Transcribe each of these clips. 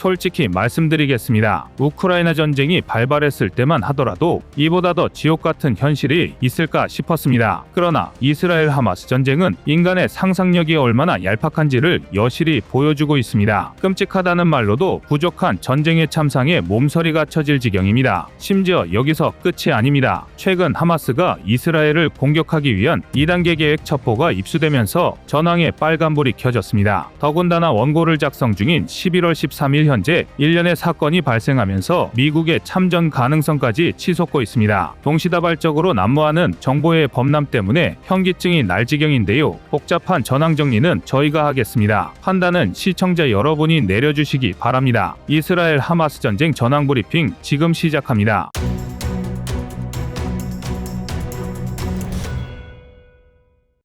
솔직히 말씀드리겠습니다. 우크라이나 전쟁이 발발했을 때만 하더라도 이보다 더 지옥 같은 현실이 있을까 싶었습니다. 그러나 이스라엘 하마스 전쟁은 인간의 상상력이 얼마나 얄팍한지를 여실히 보여주고 있습니다. 끔찍하다는 말로도 부족한 전쟁의 참상에 몸서리가 쳐질 지경입니다. 심지어 여기서 끝이 아닙니다. 최근 하마스가 이스라엘을 공격하기 위한 2단계 계획 첩보가 입수되면서 전황에 빨간불이 켜졌습니다. 더군다나 원고를 작성 중인 11월 13일 현재 일련의 사건이 발생하면서 미국의 참전 가능성까지 치솟고 있습니다. 동시다발적으로 난무하는 정보의 범람 때문에 현기증이 날 지경인데요. 복잡한 전황 정리는 저희가 하겠습니다. 판단은 시청자 여러분이 내려주시기 바랍니다. 이스라엘 하마스 전쟁 전황 브리핑 지금 시작합니다.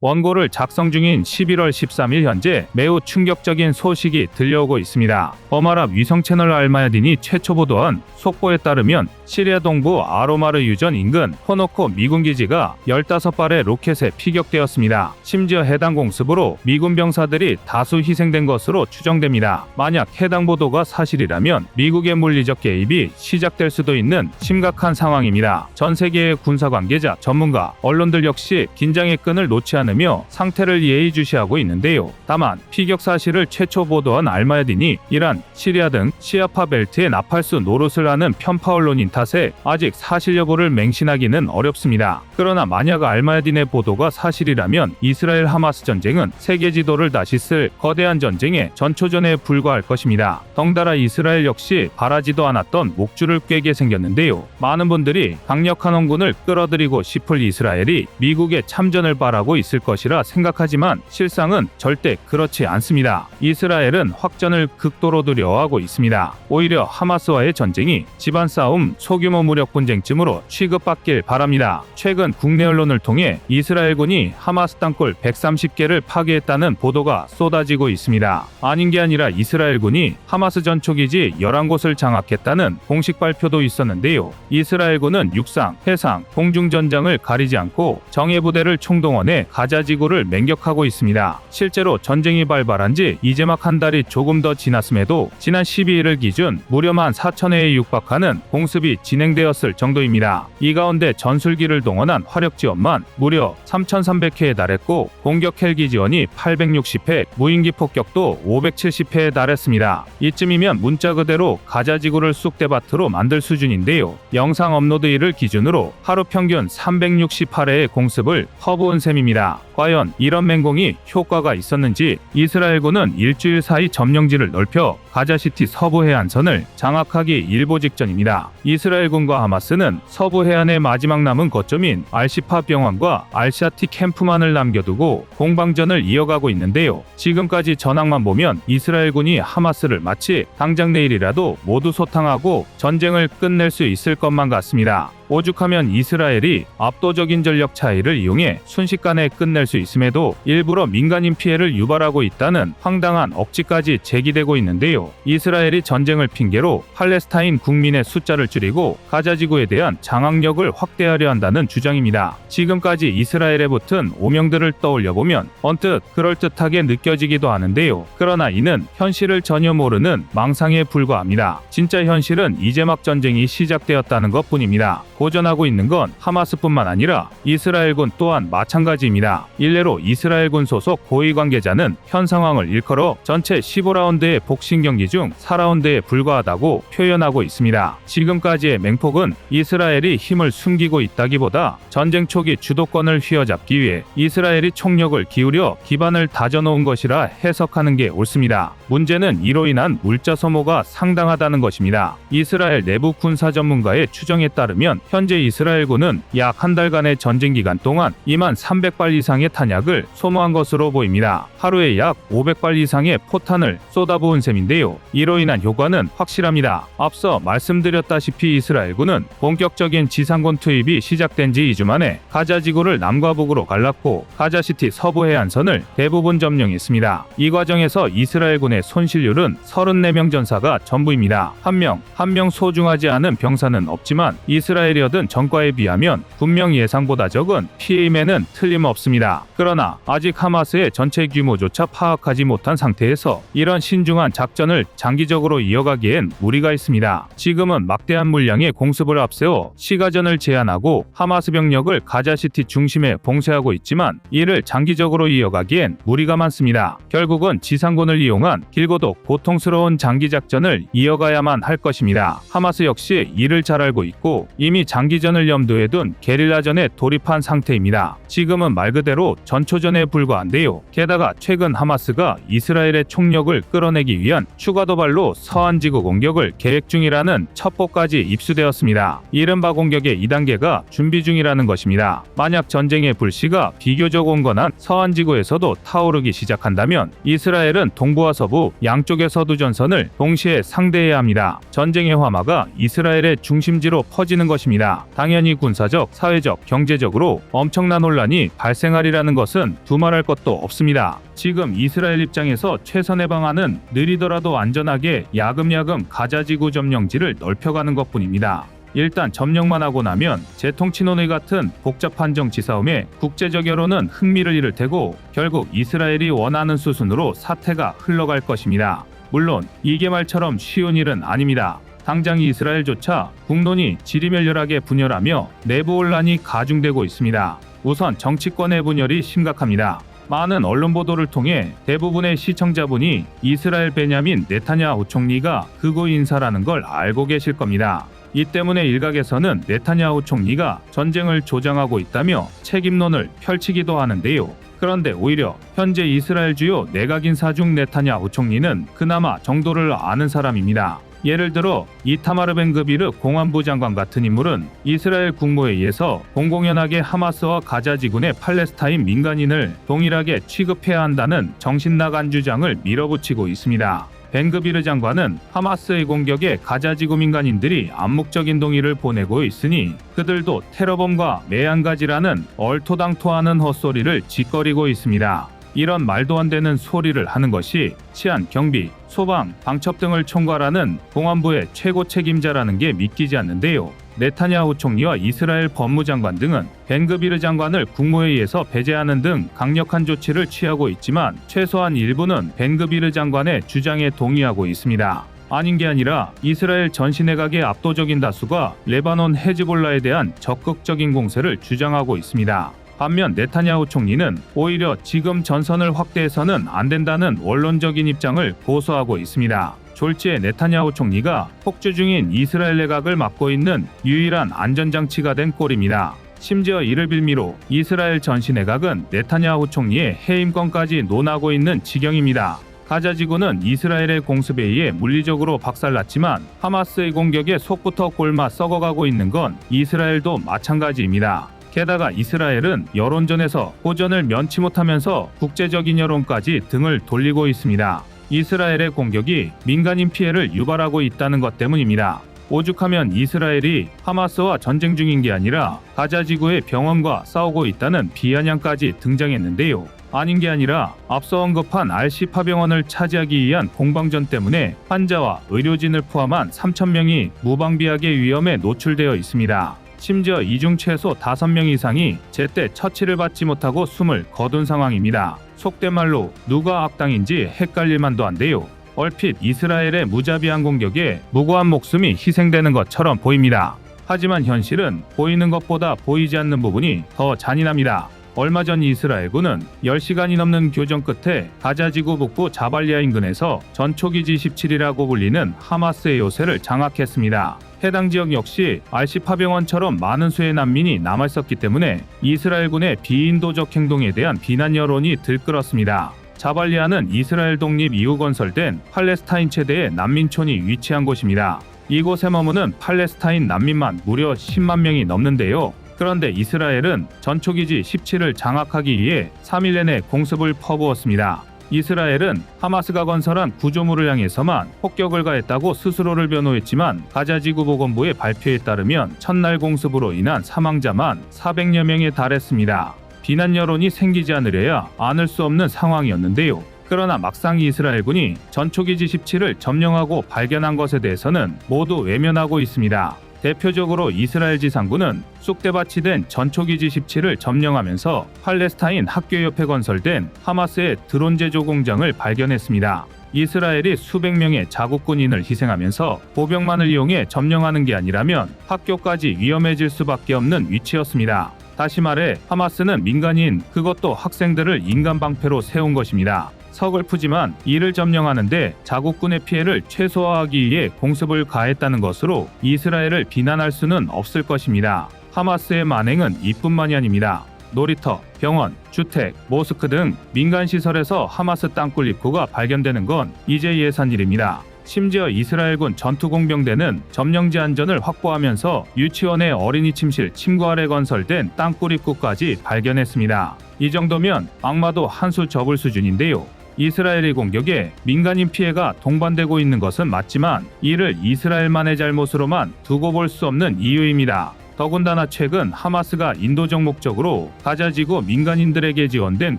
원고를 작성 중인 11월 13일 현재 매우 충격적인 소식이 들려오고 있습니다. 어마랍 위성채널 알마야딘이 최초 보도한 속보에 따르면 시리아 동부 아로마르 유전 인근 호노코 미군 기지가 15발의 로켓에 피격되었습니다. 심지어 해당 공습으로 미군 병사들이 다수 희생된 것으로 추정됩니다. 만약 해당 보도가 사실이라면 미국의 물리적 개입이 시작될 수도 있는 심각한 상황입니다. 전 세계의 군사 관계자, 전문가, 언론들 역시 긴장의 끈을 놓지 않으며 상태를 예의주시하고 있는데요. 다만 피격 사실을 최초 보도한 알마야딘이 이란, 시리아 등 시아파 벨트의 나팔수 노릇을 하는 편파 언론인 탓에 아직 사실 여부를 맹신하기는 어렵습니다. 그러나 만약 알마야딘의 보도가 사실이라면 이스라엘 하마스 전쟁은 세계 지도를 다시 쓸 거대한 전쟁의 전초전에 불과할 것입니다. 덩달아 이스라엘 역시 바라지도 않았던 목줄을 꿰게 생겼는데요. 많은 분들이 강력한 원군을 끌어들이고 싶을 이스라엘이 미국의 참전을 바라고 있을 것이라 생각하지만 실상은 절대 그렇지 않습니다. 이스라엘은 확전을 극도로 두려워하고 있습니다. 오히려 하마스와의 전쟁이 집안 싸움, 소규모 무력 분쟁쯤으로 취급받길 바랍니다. 최근 국내 언론을 통해 이스라엘군이 하마스 땅굴 130개를 파괴했다는 보도가 쏟아지고 있습니다. 아닌 게 아니라 이스라엘군이 하마스 전초기지 11곳을 장악했다는 공식 발표도 있었는데요. 이스라엘군은 육상, 해상, 공중전장을 가리지 않고 정예부대를 총동원해 가자 지구를 맹격하고 있습니다. 실제로 전쟁이 발발한 지 이제 막 한 달이 조금 더 지났음에도 지난 12일을 기준 무려 14,000회에 육박하는 공습이 진행되었을 정도입니다. 이 가운데 전술기를 동원한 화력 지원만 무려 3,300회에 달했고 공격 헬기 지원이 860회, 무인기 폭격도 570회에 달했습니다. 이쯤이면 문자 그대로 가자 지구를 쑥대밭으로 만들 수준인데요. 영상 업로드일을 기준으로 하루 평균 368회의 공습을 허브은 셈입니다. 과연 이런 맹공이 효과가 있었는지 이스라엘군은 일주일 사이 점령지를 넓혀 가자시티 서부 해안선을 장악하기 일보 직전입니다. 이스라엘군과 하마스는 서부 해안의 마지막 남은 거점인 알시파 병원과 알샤티 캠프만을 남겨두고 공방전을 이어가고 있는데요. 지금까지 전황만 보면 이스라엘군이 하마스를 마치 당장 내일이라도 모두 소탕하고 전쟁을 끝낼 수 있을 것만 같습니다. 오죽하면 이스라엘이 압도적인 전력 차이를 이용해 순식간에 끝낼 수 있음에도 일부러 민간인 피해를 유발하고 있다는 황당한 억지까지 제기되고 있는데요. 이스라엘이 전쟁을 핑계로 팔레스타인 국민의 숫자를 줄이고 가자지구에 대한 장악력을 확대하려 한다는 주장입니다. 지금까지 이스라엘에 붙은 오명들을 떠올려보면 언뜻 그럴듯하게 느껴지기도 하는데요. 그러나 이는 현실을 전혀 모르는 망상에 불과합니다. 진짜 현실은 이제 막 전쟁이 시작되었다는 것뿐입니다. 고전하고 있는 건 하마스뿐만 아니라 이스라엘군 또한 마찬가지입니다. 일례로 이스라엘군 소속 고위 관계자는 현 상황을 일컬어 전체 15라운드의 복싱 경기 중 4라운드에 불과하다고 표현하고 있습니다. 지금까지의 맹폭은 이스라엘이 힘을 숨기고 있다기보다 전쟁 초기 주도권을 휘어잡기 위해 이스라엘이 총력을 기울여 기반을 다져놓은 것이라 해석하는 게 옳습니다. 문제는 이로 인한 물자 소모가 상당하다는 것입니다. 이스라엘 내부 군사 전문가의 추정에 따르면 현재 이스라엘군은 약 한 달간의 전쟁 기간 동안 23,300발 이상의 탄약을 소모한 것으로 보입니다. 하루에 약 500발 이상의 포탄을 쏟아부은 셈인데요. 이로 인한 효과는 확실합니다. 앞서 말씀드렸다시피 이스라엘군은 본격적인 지상군 투입이 시작된 지 2주 만에 가자 지구를 남과 북으로 갈랐고 가자시티 서부 해안선을 대부분 점령했습니다. 이 과정에서 이스라엘군의 병의 손실률은 34명 전사가 전부입니다. 한 명 소중하지 않은 병사는 없지만 이스라엘이 얻은 전과에 비하면 분명 예상보다 적은 피해임에는 틀림없습니다. 그러나 아직 하마스의 전체 규모조차 파악하지 못한 상태에서 이런 신중한 작전을 장기적으로 이어가기엔 무리가 있습니다. 지금은 막대한 물량의 공습을 앞세워 시가전을 제한하고 하마스 병력을 가자시티 중심에 봉쇄하고 있지만 이를 장기적으로 이어가기엔 무리가 많습니다. 결국은 지상군을 이용한 길고도 고통스러운 장기작전을 이어가야만 할 것입니다. 하마스 역시 이를 잘 알고 있고 이미 장기전을 염두에 둔 게릴라전에 돌입한 상태입니다. 지금은 말 그대로 전초전에 불과한데요. 게다가 최근 하마스가 이스라엘의 총력을 끌어내기 위한 추가 도발로 서한 지구 공격을 계획 중이라는 첩보까지 입수되었습니다. 이른바 공격의 2단계가 준비 중이라는 것입니다. 만약 전쟁의 불씨가 비교적 온건한 서한 지구에서도 타오르기 시작한다면 이스라엘은 동부와 서부 양쪽의 서두 전선을 동시에 상대해야 합니다. 전쟁의 화마가 이스라엘의 중심지로 퍼지는 것입니다. 당연히 군사적, 사회적, 경제적으로 엄청난 혼란이 발생하리라는 것은 두말할 것도 없습니다. 지금 이스라엘 입장에서 최선의 방안은 느리더라도 안전하게 야금야금 가자지구 점령지를 넓혀가는 것뿐입니다. 일단 점령만 하고 나면 재통치논의 같은 복잡한 정치 싸움에 국제적 여론은 흥미를 잃을 테고 결국 이스라엘이 원하는 수순으로 사태가 흘러갈 것입니다. 물론 이게 말처럼 쉬운 일은 아닙니다. 당장 이스라엘조차 국론이 지리멸렬하게 분열하며 내부 혼란이 가중되고 있습니다. 우선 정치권의 분열이 심각합니다. 많은 언론 보도를 통해 대부분의 시청자분이 이스라엘 베냐민 네타냐후 총리가 극우 인사라는 걸 알고 계실 겁니다. 이 때문에 일각에서는 네타냐후 총리가 전쟁을 조장하고 있다며 책임론을 펼치기도 하는데요. 그런데 오히려 현재 이스라엘 주요 내각 인사 중 네타냐후 총리는 그나마 정도를 아는 사람입니다. 예를 들어 이타마르 벤그비르 공안부 장관 같은 인물은 이스라엘 국무회의에서 공공연하게 하마스와 가자지군의 팔레스타인 민간인을 동일하게 취급해야 한다는 정신나간 주장을 밀어붙이고 있습니다. 벤그비르 장관은 하마스의 공격에 가자지구 민간인들이 암묵적인 동의를 보내고 있으니 그들도 테러범과 매한가지라는 얼토당토하는 헛소리를 짓거리고 있습니다. 이런 말도 안 되는 소리를 하는 것이 치안, 경비, 소방, 방첩 등을 총괄하는 공안부의 최고 책임자라는 게 믿기지 않는데요. 네타냐후 총리와 이스라엘 법무장관 등은 벤그비르 장관을 국무회의에서 배제하는 등 강력한 조치를 취하고 있지만 최소한 일부는 벤그비르 장관의 주장에 동의하고 있습니다. 아닌 게 아니라 이스라엘 전시내각의 압도적인 다수가 레바논 헤즈볼라에 대한 적극적인 공세를 주장하고 있습니다. 반면 네타냐후 총리는 오히려 지금 전선을 확대해서는 안 된다는 원론적인 입장을 고수하고 있습니다. 졸지에 네타냐후 총리가 폭주 중인 이스라엘 내각을 맡고 있는 유일한 안전장치가 된 꼴입니다. 심지어 이를 빌미로 이스라엘 전시 내각은 네타냐후 총리의 해임권까지 논하고 있는 지경입니다. 가자지구는 이스라엘의 공습에 의해 물리적으로 박살났지만 하마스의 공격에 속부터 골마 썩어가고 있는 건 이스라엘도 마찬가지입니다. 게다가 이스라엘은 여론전에서 호전을 면치 못하면서 국제적인 여론까지 등을 돌리고 있습니다. 이스라엘의 공격이 민간인 피해를 유발하고 있다는 것 때문입니다. 오죽하면 이스라엘이 하마스와 전쟁 중인 게 아니라 가자지구의 병원과 싸우고 있다는 비아냥까지 등장했는데요. 아닌 게 아니라 앞서 언급한 알시파 병원을 차지하기 위한 공방전 때문에 환자와 의료진을 포함한 3,000명이 무방비하게 위험에 노출되어 있습니다. 심지어 이 중 최소 5명 이상이 제때 처치를 받지 못하고 숨을 거둔 상황입니다. 속된 말로 누가 악당인지 헷갈릴 만도 한데요. 얼핏 이스라엘의 무자비한 공격에 무고한 목숨이 희생되는 것처럼 보입니다. 하지만 현실은 보이는 것보다 보이지 않는 부분이 더 잔인합니다. 얼마 전 이스라엘군은 10시간이 넘는 교전 끝에 가자지구 북부 자발리아 인근에서 전초기지 17이라고 불리는 하마스의 요새를 장악했습니다. 해당 지역 역시 알시파 병원처럼 많은 수의 난민이 남아있었기 때문에 이스라엘군의 비인도적 행동에 대한 비난 여론이 들끓었습니다. 자발리아는 이스라엘 독립 이후 건설된 팔레스타인 최대의 난민촌이 위치한 곳입니다. 이곳에 머무는 팔레스타인 난민만 무려 10만 명이 넘는데요. 그런데 이스라엘은 전초기지 17을 장악하기 위해 3일 내내 공습을 퍼부었습니다. 이스라엘은 하마스가 건설한 구조물을 향해서만 폭격을 가했다고 스스로를 변호했지만 가자지구 보건부의 발표에 따르면 첫날 공습으로 인한 사망자만 400여 명에 달했습니다. 비난 여론이 생기지 않으려야 않을 수 없는 상황이었는데요. 그러나 막상 이스라엘군이 전초기지 17을 점령하고 발견한 것에 대해서는 모두 외면하고 있습니다. 대표적으로 이스라엘 지상군은 쑥대밭이 된 전초기지 17을 점령하면서 팔레스타인 학교 옆에 건설된 하마스의 드론 제조 공장을 발견했습니다. 이스라엘이 수백 명의 자국 군인을 희생하면서 보병만을 이용해 점령하는 게 아니라면 학교까지 위험해질 수밖에 없는 위치였습니다. 다시 말해 하마스는 민간인, 그것도 학생들을 인간 방패로 세운 것입니다. 서글프지만 이를 점령하는데 자국군의 피해를 최소화하기 위해 공습을 가했다는 것으로 이스라엘을 비난할 수는 없을 것입니다. 하마스의 만행은 이뿐만이 아닙니다. 놀이터, 병원, 주택, 모스크 등 민간시설에서 하마스 땅굴 입구가 발견되는 건 이제 예산 일입니다. 심지어 이스라엘군 전투공병대는 점령지 안전을 확보하면서 유치원의 어린이 침실 침구 아래 건설된 땅굴 입구까지 발견했습니다. 이 정도면 악마도 한 수 접을 수준인데요. 이스라엘의 공격에 민간인 피해가 동반되고 있는 것은 맞지만 이를 이스라엘만의 잘못으로만 두고 볼 수 없는 이유입니다. 더군다나 최근 하마스가 인도적 목적으로 가자지구 민간인들에게 지원된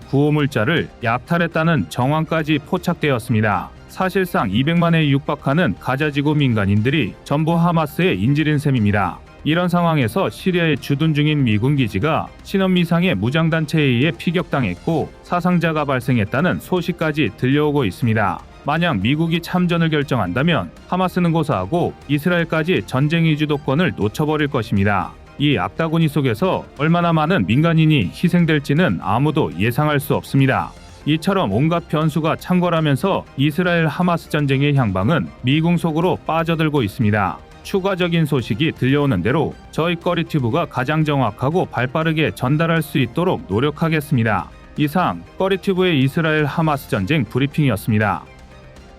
구호물자를 약탈했다는 정황까지 포착되었습니다. 사실상 200만에 육박하는 가자지구 민간인들이 전부 하마스의 인질인 셈입니다. 이런 상황에서 시리아에 주둔 중인 미군 기지가 신원미상의 무장단체에 의해 피격당했고 사상자가 발생했다는 소식까지 들려오고 있습니다. 만약 미국이 참전을 결정한다면 하마스는 고사하고 이스라엘까지 전쟁의 주도권을 놓쳐버릴 것입니다. 이 악다구니 속에서 얼마나 많은 민간인이 희생될지는 아무도 예상할 수 없습니다. 이처럼 온갖 변수가 창궐하면서 이스라엘 하마스 전쟁의 향방은 미궁 속으로 빠져들고 있습니다. 추가적인 소식이 들려오는 대로 저희 꺼리튜브가 가장 정확하고 발빠르게 전달할 수 있도록 노력하겠습니다. 이상 꺼리튜브의 이스라엘 하마스 전쟁 브리핑이었습니다.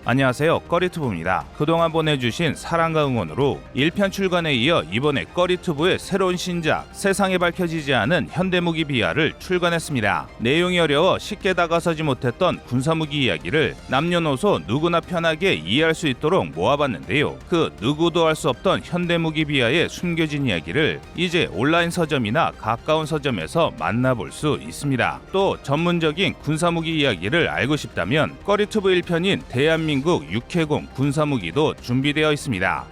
안녕하세요, 꺼리튜브입니다. 그동안 보내주신 사랑과 응원으로 1편 출간에 이어 이번에 꺼리튜브의 새로운 신작 세상에 밝혀지지 않은 현대무기 비하를 출간했습니다. 내용이 어려워 쉽게 다가서지 못했던 군사무기 이야기를 남녀노소 누구나 편하게 이해할 수 있도록 모아봤는데요. 그 누구도 알 수 없던 현대무기 비하의 숨겨진 이야기를 이제 온라인 서점이나 가까운 서점에서 만나볼 수 있습니다. 또 전문적인 군사무기 이야기를 알고 싶다면 꺼리튜브 1편인 대한민국 육해공 군사무기도 준비되어 있습니다.